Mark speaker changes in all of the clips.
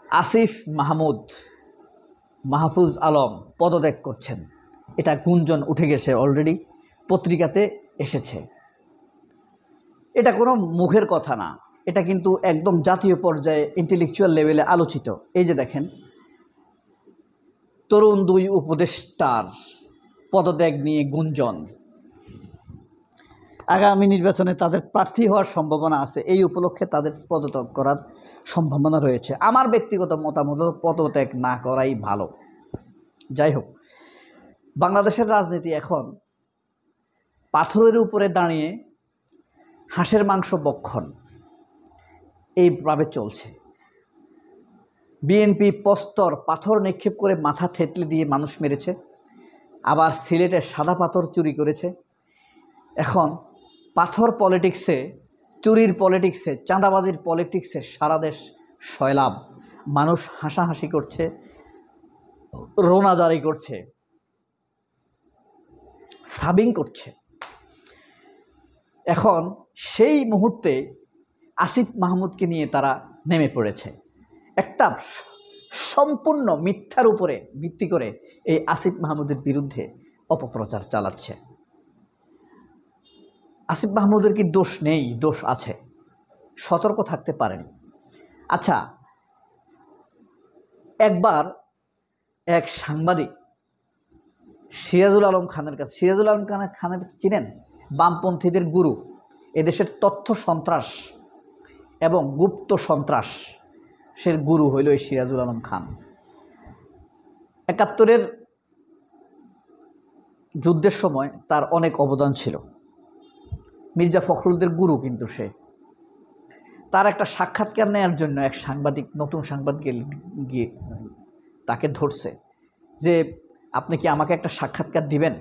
Speaker 1: আসিফ মাহমুদ, মাহফুজ আলম পদত্যাগ করছেন, এটা গুঞ্জন উঠে গেছে, অলরেডি পত্রিকাতে এসেছে। এটা কোনো মুখের কথা না, এটা কিন্তু একদম জাতীয় পর্যায়ে ইন্টেলেকচুয়াল লেভেলে আলোচিত। এই যে দেখেন, তরুণ দুই উপদেষ্টার পদত্যাগ নিয়ে গুঞ্জন, আগামী নির্বাচনে তাদের প্রার্থী হওয়ার সম্ভাবনা আছে, এই উপলক্ষে তাদের পদত্যাগ করার সম্ভাবনা রয়েছে। আমার ব্যক্তিগত মতামত পদত্যাগ না করাই ভালো। যাই হোক, বাংলাদেশের রাজনীতি এখন পাথরের উপরে দাঁড়িয়ে হাঁসের মাংস বক্ষণ এইভাবে চলছে। বিএনপি প্রস্তর পাথর নিক্ষেপ করে মাথা থেতলে দিয়ে মানুষ মেরেছে, আবার সিলেটে সাদা পাথর চুরি করেছে। এখন পাথর পলিটিক্সে, চুরির পলিটিক্সে, চাঁদাবাজির পলিটিক্সে সারা দেশ সয়লাভ। মানুষ হাসাহাসি করছে, রোনাজারি করছে, সাবিং করছে। এখন সেই মুহূর্তে আসিফ মাহমুদকে নিয়ে তারা নেমে পড়েছে। একটা সম্পূর্ণ মিথ্যার উপরে ভিত্তি করে এই আসিফ মাহমুদের বিরুদ্ধে অপপ্রচার চালাচ্ছে। আসিফ মাহমুদের কি দোষ নেই? দোষ আছে, সতর্ক থাকতে পারেন। আচ্ছা, একবার এক সাংবাদিক সিরাজুল আলম খানের কাছে, সিরাজুল আলম খানের চিনেন? বামপন্থীদের গুরু, এদেশের তথ্য সন্ত্রাস এবং গুপ্ত সন্ত্রাস সে গুরু হইল এই সিরাজুল আলম খান। ৭১-এর যুদ্ধের সময় তার অনেক অবদান ছিল। মির্জা ফখরুলদের গুরু কিন্তু সে। তার একটা সাক্ষাৎকার নেওয়ার জন্য এক সাংবাদিক, নতুন সাংবাদিক গিয়ে তাকে ধরছে যে আপনি কি আমাকে একটা সাক্ষাৎকার দিবেন?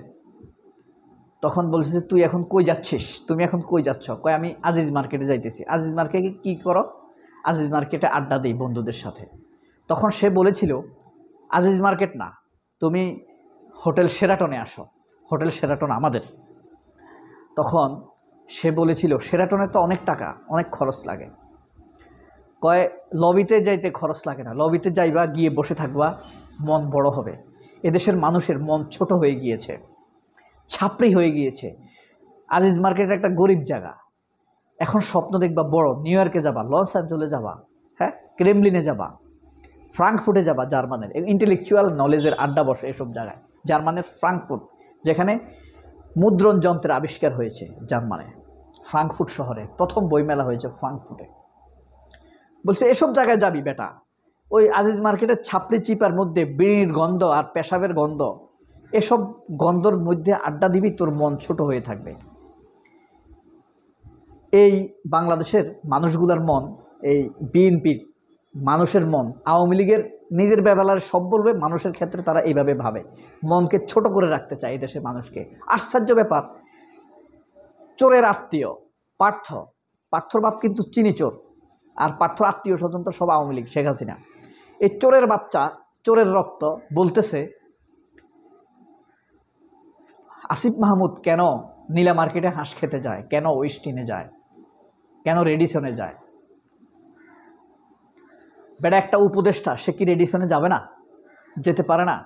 Speaker 1: তখন বলছে যে তুই এখন কই যাচ্ছিস, তুমি এখন কই যাচ্ছ? কয় আমি আজিজ মার্কেটে যাইতেছি। আজিজ মার্কেটে কি করো? আজিজ মার্কেটে আড্ডা দিই বন্ধুদের সাথে। তখন সে বলেছিল আজিজ মার্কেট না, তুমি হোটেল শেরাটনে আসো, হোটেল শেরাটন আমাদের। তখন সে বলেছিল সেরাটনে তো অনেক টাকা, অনেক খরচ লাগে। কয় লবিতে যাইতে খরচ লাগে না, লবিতে যাইবা, গিয়ে বসে থাকবা, মন বড় হবে। এদেশের মানুষের মন ছোট হয়ে গিয়েছে, ছাপড়ি হয়ে গিয়েছে। আজিজ মার্কেট একটা গরিব জায়গা। এখন স্বপ্ন দেখবা বড়, নিউ ইয়র্কে যাবা, লস অ্যাঞ্জেলেসে যাবা, হ্যাঁ, ক্রেমলিনে যাবা, ফ্রাঙ্কফুটে যাবা, জার্মানের ইন্টেলেকচুয়াল নলেজের আড্ডা বসে এসব জায়গায়। জার্মানের ফ্রাঙ্কফুট, যেখানে মুদ্রণ যন্ত্রের আবিষ্কার হয়েছে, জার্মানে ফ্রাঙ্কফুট শহরে প্রথম বইমেলা হয়েছে ফ্রাঙ্কফুটে। বলছে এসব জায়গায় যাবি বেটা, ওই আজিজ মার্কেটের ছাপড়ি চিপার মধ্যে বিড়ির গন্ধ আর পেশাবের গন্ধ, এসব গন্ধর মধ্যে আড্ডা দিবি, তোর মন ছোট হয়ে থাকবে। এই বাংলাদেশের মানুষগুলোর মন, এই বিএনপির মানুষের মন, আওয়ামী লীগের নিজের ব্যবহার সব বলবে, মানুষের ক্ষেত্রে তারা এইভাবে ভাবে, মনকে ছোট করে রাখতে চায় এই দেশের মানুষকে। আশ্চর্য ব্যাপার, চোরের আত্মীয় পার্থর বাপ কিন্তু চিনি চোর, আর পার্থর আত্মীয় স্বজন তো সব আওয়ামী লীগ, শেখ হাসিনা। এই চোরের বাচ্চা, চোরের রক্ত বলতেছে আসিফ মাহমুদ কেন নীলা মার্কেটে হাঁস খেতে যায়, কেন ওয়েস্টিনে যায়, কেন রেডিসনে যায়? বেটা একটা উপদেষ্টা, সে কি রেডিসনে যাবে না? যেতে পারে না?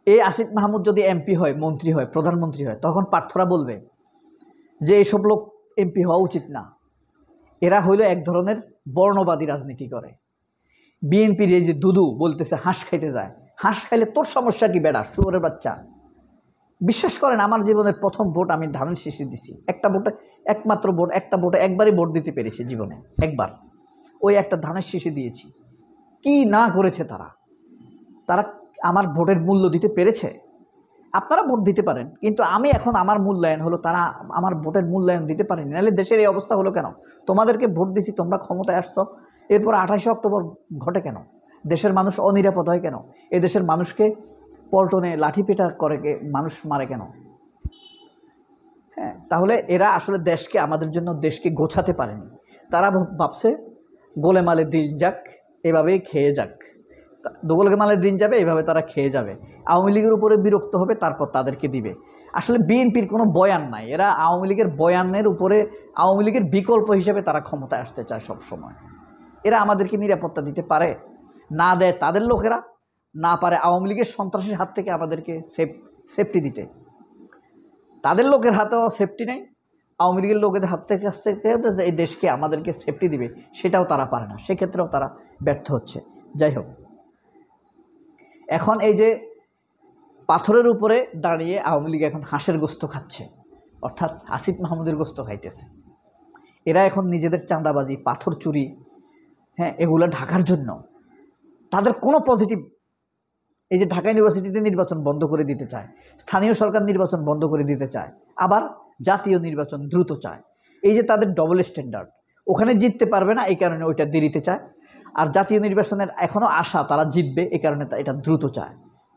Speaker 1: এই আসিফ মাহমুদ যদি এমপি হয়, মন্ত্রী হয়, প্রধানমন্ত্রী হয়, তখন পার্থরা বলবে যে এইসব লোক এমপি হওয়া উচিত না। এরা হইল এক ধরনের বর্ণবাদী রাজনীতি করে। বিএনপির এই যে দুদু বলতেছে হাঁস খাইতে যায়, হাঁস খাইলে তোর সমস্যা কি বেটা, শুয়োরের বাচ্চা? বিশ্বাস করেন, আমার জীবনের প্রথম ভোট আমি ধানের শীষে দিছি। একটা ভোটে, একমাত্র ভোট, একটা ভোটে একবারই ভোট দিতে পেরেছি জীবনে, একবার, ওই একটা ধানের শীষে দিয়েছি। কি না করেছে তারা, তারা আমার ভোটের মূল্য দিতে পেরেছে? আপনারা ভোট দিতে পারেন, কিন্তু আমি এখন আমার মূল্যায়ন হলো, তারা আমার ভোটের মূল্যায়ন দিতে পারেনি। নাহলে দেশের এই অবস্থা হলো কেন? তোমাদেরকে ভোট দিছি, তোমরা ক্ষমতায় আসছো, এরপর 28শে অক্টোবর ঘটে কেন? দেশের মানুষ অনিরাপদ হয় কেন? এই দেশের মানুষকে পল্টনে লাঠিপেটা করে, মানুষ মারে কেন? হ্যাঁ, তাহলে এরা আসলে দেশকে, আমাদের জন্য দেশকে গোছাতে পারেনি। তারা ভাবছে গোলেমালে দিন যাক, এভাবেই খেয়ে যাক, গোলেমালের দিন যাবে, এভাবে তারা খেয়ে যাবে। আওয়ামী লীগের উপরে বিরক্ত হবে, তারপর তাদেরকে দিবে। আসলে বিএনপির কোনো বয়ান নাই, এরা আওয়ামী লীগের বয়ানের উপরে, আওয়ামী লীগের বিকল্প হিসেবে তারা ক্ষমতায় আসতে চায় সব সময়। এরা আমাদেরকে নিরাপত্তা দিতে পারে? না দেয় তাদের লোকেরা, না পারে আওয়ামী লীগের সন্ত্রাসীর হাত থেকে আমাদেরকে সেফটি দিতে। তাদের লোকের হাতেও সেফটি নেই, আওয়ামী লীগের লোকেদের হাত থেকে কাছ থেকে এই দেশকে আমাদেরকে সেফটি দিবে সেটাও তারা পারে না, সেক্ষেত্রেও তারা ব্যর্থ হচ্ছে। যাই হোক, এখন এই যে পাথরের উপরে দাঁড়িয়ে আওয়ামী লীগ এখন হাঁসের গোস্ত খাচ্ছে, অর্থাৎ আসিফ মাহমুদের গোস্ত খাইতেছে। এরা এখন নিজেদের চাঁদাবাজি, পাথর চুরি, হ্যাঁ, এগুলো ঢাকার জন্য তাদের কোনো পজিটিভ, এই যে ঢাকা ইউনিভার্সিটিতে নির্বাচন বন্ধ করে দিতে চায়, স্থানীয় সরকার নির্বাচন বন্ধ করে দিতে চায়, আবার জাতীয় নির্বাচন দ্রুত চায়। এই যে তাদের ডবল স্ট্যান্ডার্ড, ওখানে জিততে পারবে না এই কারণে ওইটা দেরিতে চায়, আর জাতীয় নির্বাচনের এখনও আশা তারা জিতবে এই কারণে এটা দ্রুত চায়।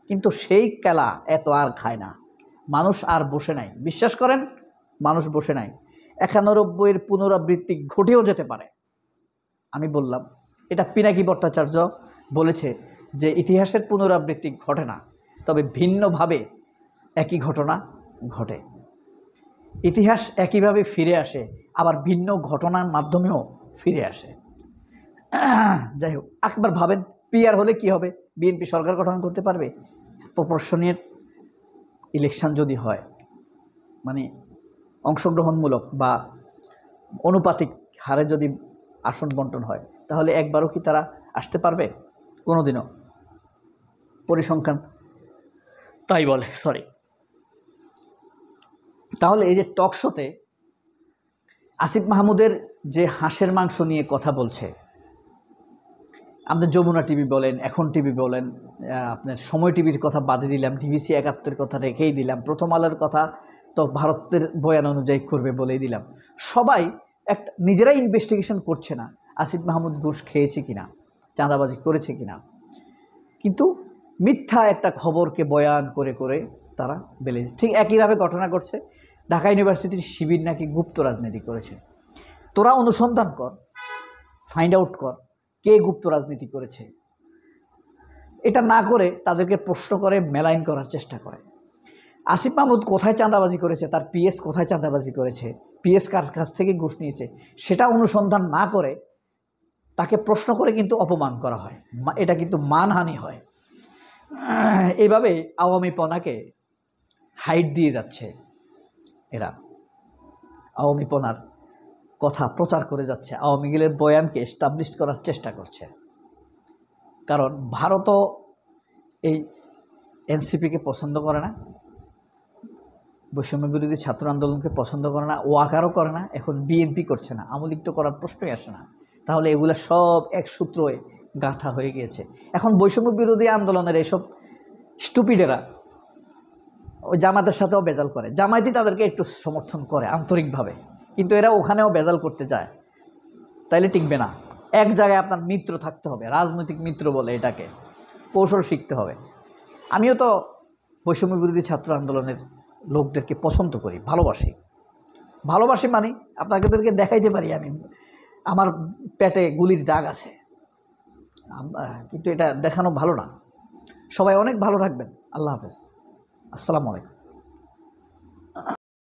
Speaker 1: কিন্তু সেই খেলা এত আর খায় না, মানুষ আর বসে নাই। বিশ্বাস করেন, মানুষ বসে নাই। 91-এর পুনরাবৃত্তি ঘটেও যেতে পারে। আমি বললাম, এটা পিনাকি ভট্টাচার্য বলেছে যে ইতিহাসের পুনরাবৃত্তি ঘটে না, তবে ভিন্নভাবে একই ঘটনা ঘটে। ইতিহাস একইভাবে ফিরে আসে, আবার ভিন্ন ঘটনার মাধ্যমেও ফিরে আসে। যাই হোক, একবার ভাবেন, পিআর হলে কি হবে? বিএনপি সরকার গঠন করতে পারবে? প্রপোর্শনের ইলেকশন যদি হয়, মানে অংশগ্রহণমূলক বা অনুপাতিক হারে যদি আসন বন্টন হয়, তাহলে একবারও কি তারা আসতে পারবে? কোনোদিনও। পরিসংখ্যান তাই বলে, সরি। তাহলে এই যে টক শোতে আসিফ মাহমুদের যে হাঁসের মাংস নিয়ে কথা বলছে, আমাদের যমুনা টিভি বলেন, এখন টিভি বলেন, আপনার সময় টিভির কথা বাদে দিলাম, ডিবিসি 71 কথা রেখেই দিলাম, প্রথম আলোর কথা তো ভারতের বয়ান অনুযায়ী করবে বলেই দিলাম, সবাই একটা নিজেরাই ইনভেস্টিগেশন করছে না আসিফ মাহমুদ ঘুষ খেয়েছে কিনা, চাঁদাবাজি করেছে কিনা, কিন্তু মিথ্যা একটা খবরকে বয়ান করে করে তারা বেলে। ঠিক একইভাবে ঘটনা ঘটছে, ঢাকা ইউনিভার্সিটির শিবির নাকি গুপ্ত রাজনীতি করেছে। তোরা অনুসন্ধান কর, ফাইন্ড আউট কর কে গুপ্ত রাজনীতি করেছে। এটা না করে তাদেরকে প্রশ্ন করে মেলাইন করার চেষ্টা করে। আসিফ মাহমুদ কোথায় চাঁদাবাজি করেছে, তার পিএস কোথায় চাঁদাবাজি করেছে, পিএস কার কাছ থেকে ঘুষ নিয়েছে, সেটা অনুসন্ধান না করে তাকে প্রশ্ন করে কিন্তু অপমান করা হয়, এটা কিন্তু মানহানি হয়। এইভাবে আওয়ামীপনাকে হাইট দিয়ে যাচ্ছে এরা, আওয়ামীপনার কথা প্রচার করে যাচ্ছে, আওয়ামী লীগের বয়ানকে এস্টাবলিশ করার চেষ্টা করছে। কারণ ভারতও এই এনসিপিকে পছন্দ করে না, বৈষম্য বিরোধী ছাত্র আন্দোলনকে পছন্দ করে না, ওয়াকারও করে না, এখন বিএনপি করছে না, আওয়ামী লীগ তো করার প্রশ্নই আসে না। তাহলে এগুলো সব এক সূত্রে গাঁথা হয়ে গিয়েছে। এখন বৈষম্য বিরোধী আন্দোলনের এইসব স্টুপিডেরা ওই জামাতের সাথেও বেজাল করে, জামায়াতই তাদেরকে একটু সমর্থন করে আন্তরিকভাবে, কিন্তু এরা ওখানেও বেজাল করতে যায়, তাইলে টিকবে না। এক জায়গায় আপনার মিত্র থাকতে হবে, রাজনৈতিক মিত্র বলে এটাকে, কৌশল শিখতে হবে। আমিও তো বৈষম্য বিরোধী ছাত্র আন্দোলনের লোকদেরকে পছন্দ করি, ভালোবাসি মানে আপনাদেরকে দেখাইতে পারি আমি আমার পেটে গুলির দাগ আছে, কিন্তু এটা দেখানো ভালো না। সবাই অনেক ভালো থাকবেন। আল্লাহ হাফেজ, আসসালামু আলাইকুম।